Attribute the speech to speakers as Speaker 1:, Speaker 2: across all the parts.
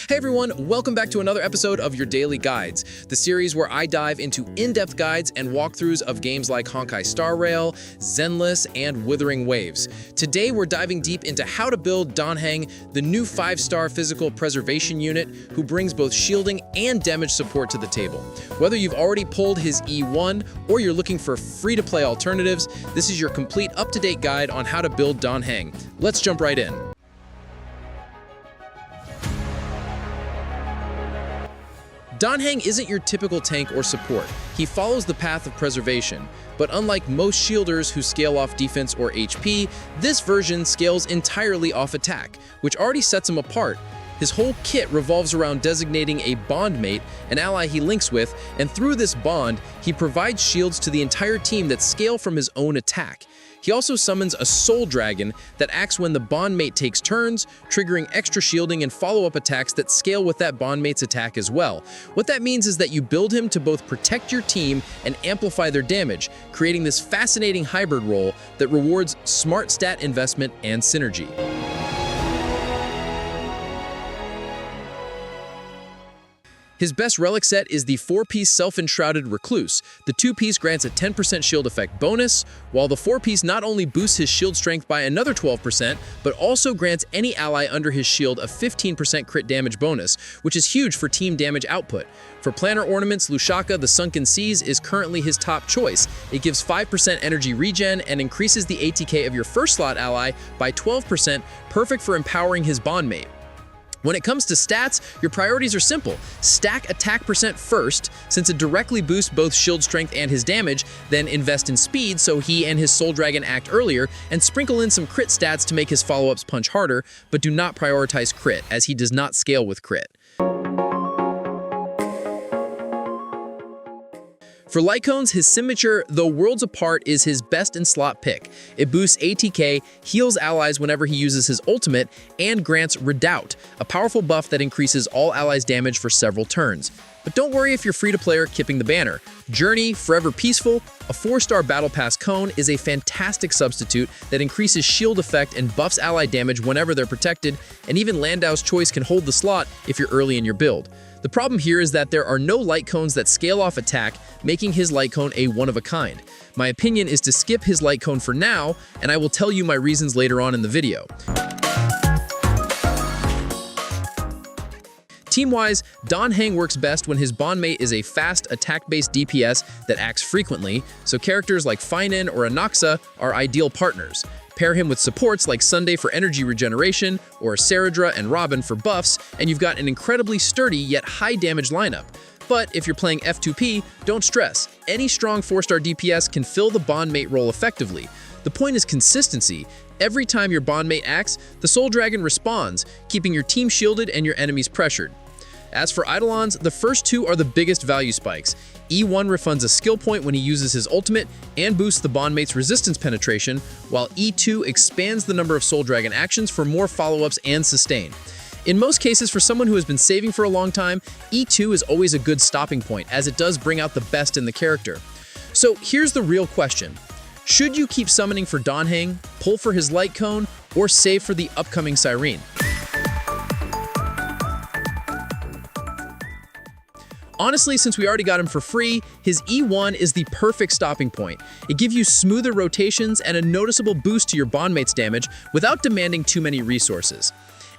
Speaker 1: Hey everyone, welcome back to another episode of your Daily Guides, the series where I dive into in-depth guides and walkthroughs of games like Honkai Star Rail, Zenless, and Withering Waves. Today we're diving deep into how to build Dan Heng, the new 5-star physical preservation unit who brings both shielding and damage support to the table. Whether you've already pulled his E1 or you're looking for free-to-play alternatives, this is your complete up-to-date guide on how to build Dan Heng. Let's jump right in. Dan Heng isn't your typical tank or support. He follows the path of preservation, but unlike most shielders who scale off defense or HP, this version scales entirely off attack, which already sets him apart. His whole kit revolves around designating a bondmate, an ally he links with, and through this bond, he provides shields to the entire team that scale from his own attack. He also summons a Souldragon that acts when the bondmate takes turns, triggering extra shielding and follow-up attacks that scale with that bondmate's attack as well. What that means is that you build him to both protect your team and amplify their damage, creating this fascinating hybrid role that rewards smart stat investment and synergy. His best relic set is the 4-piece Self-Enshrouded Recluse. The 2-piece grants a 10% shield effect bonus, while the 4-piece not only boosts his shield strength by another 12%, but also grants any ally under his shield a 15% crit damage bonus, which is huge for team damage output. For planner ornaments, Lushaka the Sunken Seas is currently his top choice. It gives 5% energy regen and increases the ATK of your first slot ally by 12%, perfect for empowering his bondmate. When it comes to stats, your priorities are simple. Stack attack percent first, since it directly boosts both shield strength and his damage, then invest in speed so he and his Souldragon act earlier, and sprinkle in some crit stats to make his follow-ups punch harder, but do not prioritize crit, as he does not scale with crit. For light cones, his signature, though Worlds Apart, is his best in slot pick. It boosts ATK, heals allies whenever he uses his ultimate, and grants Redoubt, a powerful buff that increases all allies' damage for several turns. But don't worry if you're free-to-play or kipping the banner. Journey, Forever Peaceful, a 4-star Battle Pass cone, is a fantastic substitute that increases shield effect and buffs ally damage whenever they're protected, and even Landau's Choice can hold the slot if you're early in your build. The problem here is that there are no light cones that scale off attack, making his light cone a one-of-a-kind. My opinion is to skip his light cone for now, and I will tell you my reasons later on in the video. Team-wise, Dan Heng works best when his bondmate is a fast, attack-based DPS that acts frequently, so characters like Phainon or Anaxa are ideal partners. Pair him with supports like Sunday for energy regeneration, or Saradra and Robin for buffs, and you've got an incredibly sturdy yet high-damage lineup. But if you're playing F2P, don't stress. Any strong 4-star DPS can fill the bondmate role effectively. The point is consistency. Every time your bondmate acts, the Souldragon responds, keeping your team shielded and your enemies pressured. As for Eidolons, the first two are the biggest value spikes. E1 refunds a skill point when he uses his ultimate and boosts the bondmate's resistance penetration, while E2 expands the number of Souldragon actions for more follow-ups and sustain. In most cases, for someone who has been saving for a long time, E2 is always a good stopping point, as it does bring out the best in the character. So here's the real question. Should you keep summoning for Dan Heng, pull for his light cone, or save for the upcoming Cyrene? Honestly, since we already got him for free, his E1 is the perfect stopping point. It gives you smoother rotations and a noticeable boost to your bondmate's damage without demanding too many resources.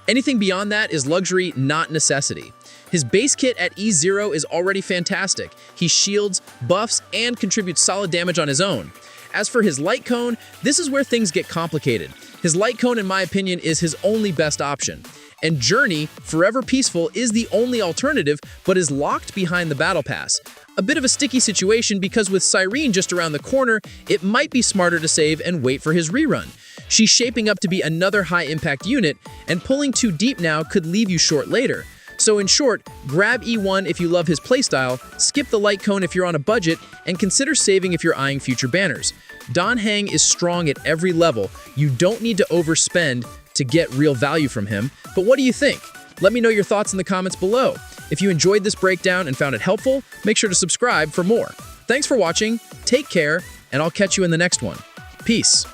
Speaker 1: Anything beyond that is luxury, not necessity. His base kit at E0 is already fantastic. He shields, buffs, and contributes solid damage on his own. As for his light cone, this is where things get complicated. His light cone, in my opinion, is his only best option. And Journey, Forever Peaceful, is the only alternative, but is locked behind the Battle Pass. A bit of a sticky situation because with Cyrene just around the corner, it might be smarter to save and wait for his rerun. She's shaping up to be another high-impact unit, and pulling too deep now could leave you short later. So in short, grab E1 if you love his playstyle, skip the light cone if you're on a budget, and consider saving if you're eyeing future banners. Dan Heng is strong at every level. You don't need to overspend to get real value from him, but what do you think? Let me know your thoughts in the comments below. If you enjoyed this breakdown and found it helpful, make sure to subscribe for more. Thanks for watching, take care, and I'll catch you in the next one. Peace.